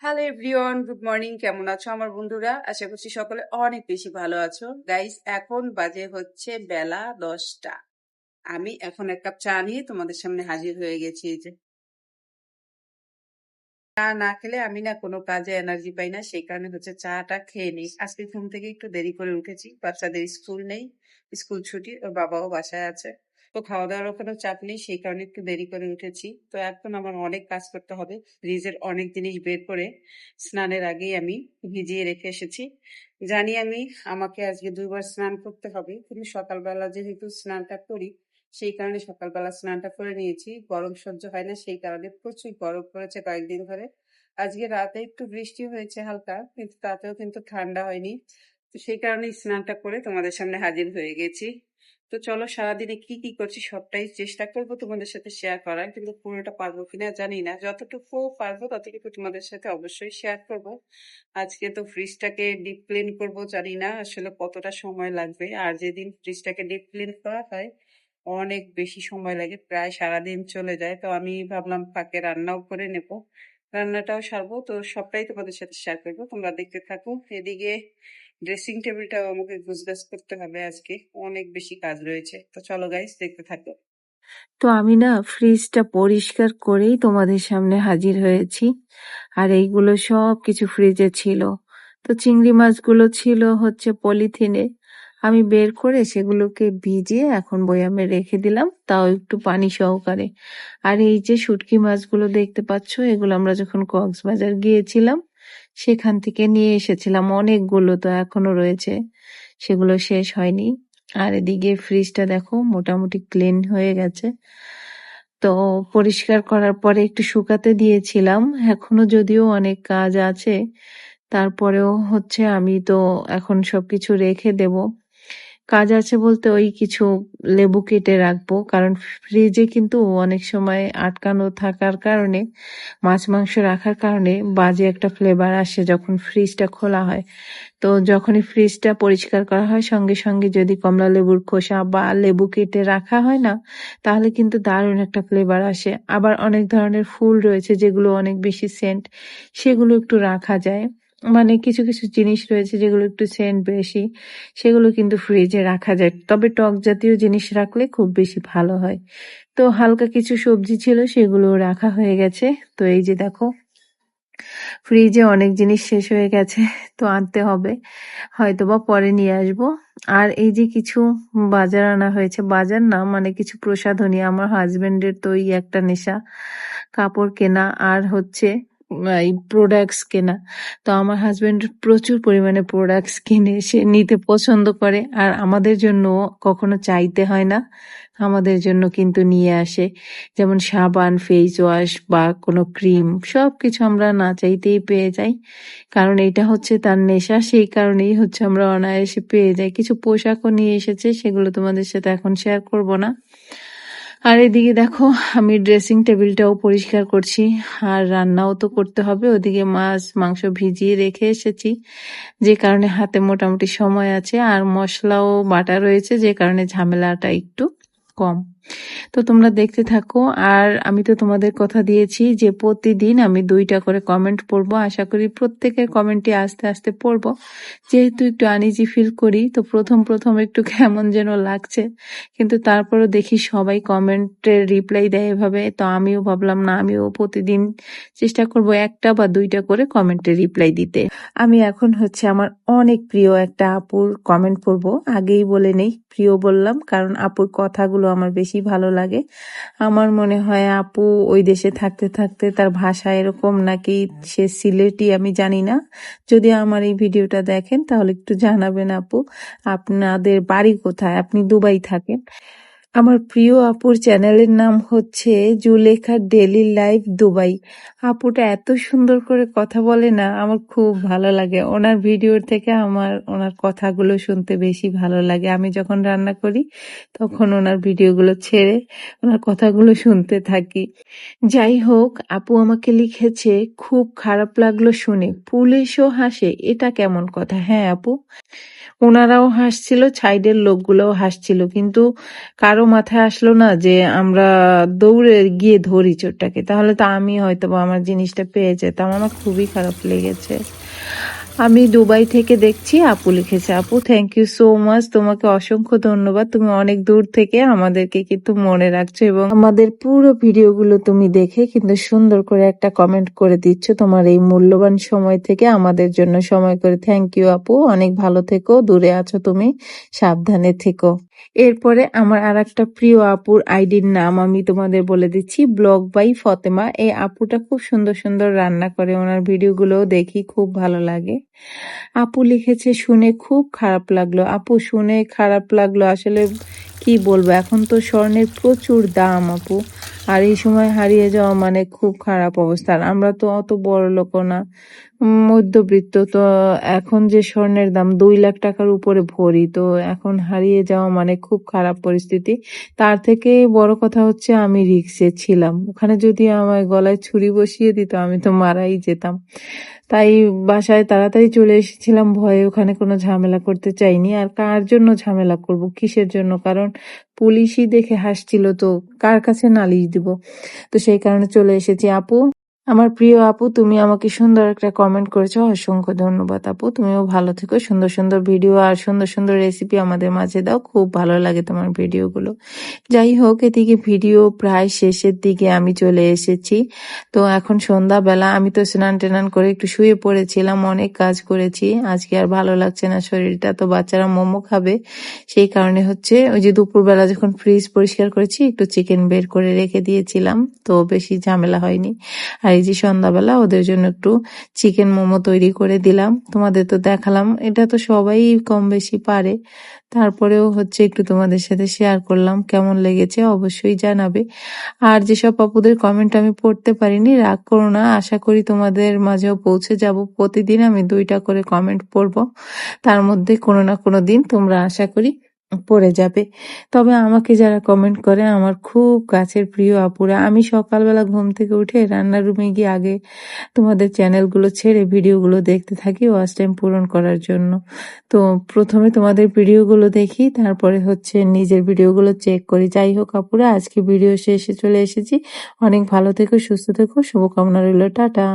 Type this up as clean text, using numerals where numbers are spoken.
Hello everyone, good morning. কেমন আছো আমার বন্ধুরা? আশা করছি সকলে অনেক বেশি ভালো আছো। গাইস, এখন বাজে হচ্ছে বেলা 10টা। আমি এখন এক কাপ চা নিয়ে তোমাদের সামনে হাজির হয়ে গেছি। এই যে চা না খেলে আমি না কোনো কাজে এনার্জি পাই না, সেই কারণে হচ্ছে চাটা খেয়ে নিই। আজকে ঘুম থেকে একটু দেরি করে উঠেছি, বাচ্চাদের স্কুল নেই, স্কুল ছুটি, ওর বাবাও বাসায় আছে। তো খাওয়া দাওয়ারও কোনো চাপ নেই, সেই কারণে একটু দেরি করে উঠেছি। তো এখন আমার অনেক কাজ করতে হবে। ফ্রিজের অনেক জিনিস বের করে স্নানের আগেই আমি ভিজিয়ে রেখে এসেছি। জানি আমি আমাকে আজকে 2 বার স্নান করতে হবে, কিন্তু সকালবেলা যেহেতু স্নানটা করি, সেই কারণে সকালবেলা স্নানটা করে নিয়েছি। গরম সহ্য হয় না, সেই কারণে প্রচুর গরম পড়েছে কয়েকদিন ধরে। আজকে রাতে একটু বৃষ্টি হয়েছে হালকা, কিন্তু তাতেও কিন্তু ঠান্ডা হয়নি। তো সেই কারণেই স্নানটা করে তোমাদের সামনে হাজির হয়ে গেছি। তো চলো, সারাদিনে কি কি করছি সবটাই চেষ্টা করব তোমাদের সাথে শেয়ার করার, কিন্তু পুরোটা পারবো কিনা জানি না। যতটুকু পারবো ততটুকু তোমাদের সাথে অবশ্যই শেয়ার করব। আজকে তো ফ্রিজটাকে ডিপ ক্লিন করবো, জানি না আসলে কতটা সময় লাগবে। আর যেদিন ফ্রিজটাকে ডিপ ক্লিন করা হয় অনেক বেশি সময় লাগে, প্রায় সারাদিন চলে যায়। তো আমি ভাবলাম ফাঁকে রান্নাও করে নেব, রান্নাটাও সারবো। তো সবটাই তোমাদের সাথে শেয়ার করবো, তোমরা দেখতে থাকো। এদিকে ড্রেসিং টেবিলটাও আমাকে গুছগাছ করতে হবে, আজকে অনেক বেশি কাজ রয়েছে। তো চলো গাইস, দেখতে থাকো। তো আমি না ফ্রিজটা পরিষ্কার করেই তোমাদের সামনে হাজির হয়েছি। আর এইগুলো সব কিছু ফ্রিজে ছিল। তো চিংড়ি মাছগুলো ছিল হচ্ছে পলিথিনে। আমি বের করে সেগুলোকে ভিজিয়ে এখন বয়ামে রেখে দিলাম, তাও একটু পানি সহকারে। আর এই যে শুটকি মাছগুলো দেখতে পাচ্ছ, এগুলো আমরা যখন কক্সবাজার গিয়েছিলাম সেখান থেকে নিয়ে এসেছিলাম অনেকগুলো, তো এখনো রয়েছে, সেগুলো শেষ হয়নি। আর এদিকে ফ্রিজটা দেখো মোটামুটি ক্লিন হয়ে গেছে। তো পরিষ্কার করার পরে একটু শুকাতে দিয়েছিলাম, এখনো যদিও অনেক কাজ আছে, তারপরেও হচ্ছে আমি তো এখন সবকিছু রেখে দেব। কাজ আছে বলতে ওই কিছু লেবু কেটে রাখবো, কারণ ফ্রিজে কিন্তু অনেক সময় আটকানো থাকার কারণে, মাছ মাংস রাখার কারণে বাজে একটা ফ্লেভার আসে যখন ফ্রিজটা খোলা হয়। তো যখনই ফ্রিজটা পরিষ্কার করা হয় সঙ্গে সঙ্গে যদি কমলা লেবুর খোসা বা লেবু কেটে রাখা হয় না, তাহলে কিন্তু দারুণ একটা ফ্লেভার আসে। আবার অনেক ধরনের ফুল রয়েছে যেগুলো অনেক বেশি সেন্ট, সেগুলো একটু রাখা যায়। মানে কিছু কিছু জিনিস রয়েছে যেগুলো একটু সেন্ট বেশি, সেগুলো কিন্তু ফ্রিজে রাখা যায়, তবে টক জাতীয় জিনিস রাখলে খুব বেশি ভালো হয়। তো হালকা কিছু সবজি ছিল, সেগুলো রাখা হয়ে গেছে। তো এই যে দেখো ফ্রিজে অনেক জিনিস শেষ হয়ে গেছে, তো আনতে হবে, হয়তোবা পরে নিয়ে আসব। আর এই যে কিছু বাজার আনা হয়েছে, বাজার না মানে কিছু প্রসাধনী, আমার হাজবেন্ডের তো এই একটা নেশা, কাপড় কেনা আর হচ্ছে এই প্রোডাক্টস কেনা। তো আমার হাজবেন্ড প্রচুর পরিমাণে প্রোডাক্টস কিনে, সে নিতে পছন্দ করে, আর আমাদের জন্য কখনো চাইতে হয় না, আমাদের জন্য কিন্তু নিয়ে আসে। যেমন সাবান, ফেস ওয়াশ বা কোনো ক্রিম, সবকিছু আমরা না চাইতেই পেয়ে যাই, কারণ এটা হচ্ছে তার নেশা, সেই কারণেই হচ্ছে আমরা অনায়াসে পেয়ে যাই। কিছু পোশাকও নিয়ে এসেছে, সেগুলো তোমাদের সাথে এখন শেয়ার করব না। আর এদিকে দেখো আমি ড্রেসিং টেবিলটাও পরিষ্কার করছি, আর রান্নাও তো করতে হবে। ওদিকে মাছ মাংস ভিজিয়ে রেখে এসেছি, যে কারণে হাতে মোটামুটি সময় আছে, আর মশলাও বাটা রয়েছে, যে কারণে ঝামেলাটা একটু কম। তো তোমরা দেখতে থাকো। আর আমি তো তোমাদের কথা দিয়েছি যে প্রতিদিন আমি 2টা করে কমেন্ট পড়বো, আশা করি প্রত্যেকের কমেন্টই আস্তে আস্তে পড়বো। যেহেতু একটু আনইজি ফিল করি, তো প্রথম প্রথম একটু কেমন যেন লাগছে, কিন্তু তারপরও দেখি সবাই কমেন্টের রিপ্লাই দেয় এভাবে, তো আমিও ভাবলাম না, আমিও প্রতিদিন চেষ্টা করব 1টা বা 2টা করে কমেন্টের রিপ্লাই দিতে। আমি এখন হচ্ছে আমার অনেক প্রিয় একটা আপুর কমেন্ট পড়বো। আগেই বলে নেই প্রিয় বললাম, কারণ আপুর কথাগুলো আমার বেশি ভালো লাগে। আমার মনে হয় আপু ওই দেশে থাকতে থাকতে তার ভাষা এরকম, নাকি সে সিলেটি, আমি জানি না। যদি আমার এই ভিডিওটা দেখেন তাহলে একটু জানাবেন আপু, আপনাদের বাড়ি কোথায়, আপনি দুবাই থাকেন। আমার প্রিয় আপুর চ্যানেলের নাম হচ্ছে জুলেখা ডেইলি লাইফ দুবাই। আপুটা এত সুন্দর করে কথা বলে না, আমার খুব ভালো লাগে। ওনার ভিডিওর থেকে আমার ওনার কথাগুলো শুনতে বেশি ভালো লাগে। আমি যখন রান্না করি তখন ওনার ভিডিওগুলো ছেড়ে ওনার কথাগুলো শুনতে থাকি। যাই হোক, আপু আমাকে লিখেছে, খুব খারাপ লাগলো শুনে, পুলিশও হাসে, এটা কেমন কথা? হ্যাঁ আপু, ওনারাও হাসছিল, সাইডের লোকগুলোও হাসছিল, কিন্তু কারো মাথায় আসলো না যে আমরা দৌড়ে গিয়ে ধরি চোরটাকে, তাহলে তো আমি হয়তো বা আমার জিনিসটা পেয়ে যেতাম। আমার খুবই খারাপ লেগেছে। আমি দুবাই থেকে দেখছি, আপু লিখেছে। আপু থ্যাংক ইউ সো মাচ, তোমাকে অসংখ্য ধন্যবাদ। তুমি অনেক দূর থেকে আমাদেরকে কিন্তু মনে রাখছো এবং আমাদের পুরো ভিডিওগুলো তুমি দেখে কিন্তু সুন্দর করে একটা কমেন্ট করে দিচ্ছ। তোমার এই মূল্যবান সময় থেকে আমাদের জন্য সময় করে থ্যাংক ইউ আপু। অনেক ভালো থেকো, দূরে আছো তুমি, সাবধানে থেকো। এরপরে আমার আর একটা প্রিয় আপুর আইডির নাম আমি তোমাদের বলে দিচ্ছি, ব্লগ বাই ফতেমা। এই আপুটা খুব সুন্দর সুন্দর রান্না করে, ওনার ভিডিওগুলোও দেখি, খুব ভালো লাগে। আপু লিখেছে শুনে খুব খারাপ লাগলো। আপু শুনে খারাপ লাগলো, আসলে কি বলবো, এখন তো স্বর্ণের প্রচুর দাম আপু, আর এই সময় হারিয়ে যাওয়া মানে খুব খারাপ অবস্থা। আর আমরা তো অত বড় লোক না, মধ্যবিত্ত, তো এখন যে স্বর্ণের দাম 2 লাখ টাকার উপরে ভরি, তো এখন হারিয়ে যাওয়া মানে খুব খারাপ পরিস্থিতি। তার থেকে বড় কথা হচ্ছে আমি রিক্সে ছিলাম, ওখানে যদি আমার গলায় ছুরি বসিয়ে দিত আমি তো মারাই যেতাম। তাই বাসায় তাড়াতাড়ি চলে এসেছিলাম ভয়ে, ওখানে কোনো ঝামেলা করতে চাইনি। আর কার জন্য ঝামেলা করব, কিসের জন্য, কারণ পুলিশই দেখে হাসছিল, তো কার কাছে নালিশ দিব। তো সেই কারণে চলে এসেছি। আপু, আমার প্রিয় আপু, তুমি আমাকে সুন্দর একটা কমেন্ট করেছো, অসংখ্য ধন্যবাদ আপু। তুমিও ভালো থেকো, সুন্দর সুন্দর ভিডিও আর সুন্দর সুন্দর রেসিপি আমাদের মাঝে দাও, খুব ভালো লাগে তোমার ভিডিওগুলো। যাই হোক, এদিকে ভিডিও প্রায় শেষের দিকে আমি চলে এসেছি। তো এখন সন্ধ্যাবেলা, আমি তো স্নান টেনান করে একটু শুয়ে পড়েছিলাম, অনেক কাজ করেছি, আজকে আর ভালো লাগছে না শরীরটা। তো বাচ্চারা মোমো খাবে, সেই কারণে হচ্ছে ওই যে দুপুরবেলা যখন ফ্রিজ পরিষ্কার করেছি একটু চিকেন বের করে রেখে দিয়েছিলাম, তো বেশি ঝামেলা হয়নি। আর এই যে সন্ধ্যাবেলা ওদের জন্য একটু চিকেন মোমো তৈরি করে দিলাম, তোমাদের তো দেখালাম, এটা তো সবাই কম বেশি পারে, তারপরেও হচ্ছে একটু তোমাদের সাথে শেয়ার করলাম। কেমন লেগেছে অবশ্যই জানাবে। আর যেসব আপুদের কমেন্ট আমি পড়তে পারিনি, রাগ করো না, আশা করি তোমাদের মাঝেও পৌঁছে যাব। প্রতিদিন আমি 2টা করে কমেন্ট পড়বো, তার মধ্যে কোনো না কোনো দিন তোমরা আশা করি পড়ে যাবে। তবে আমাকে যারা কমেন্ট করে আমার খুব কাছের প্রিয় আপুরা, আমি সকালবেলা ঘুম থেকে উঠে রান্নার রুমে গিয়ে আগে তোমাদের চ্যানেলগুলো ছেড়ে ভিডিওগুলো দেখতে থাকি ওয়াচ টাইম পূরণ করার জন্য। তো প্রথমে তোমাদের ভিডিওগুলো দেখি, তারপরে হচ্ছে নিজের ভিডিওগুলো চেক করি। যাই হোক আপুরা, আজকে ভিডিও শেষে চলে এসেছি। অনেক ভালো থেকো, সুস্থ থেকো, শুভকামনা রইল, টাটা।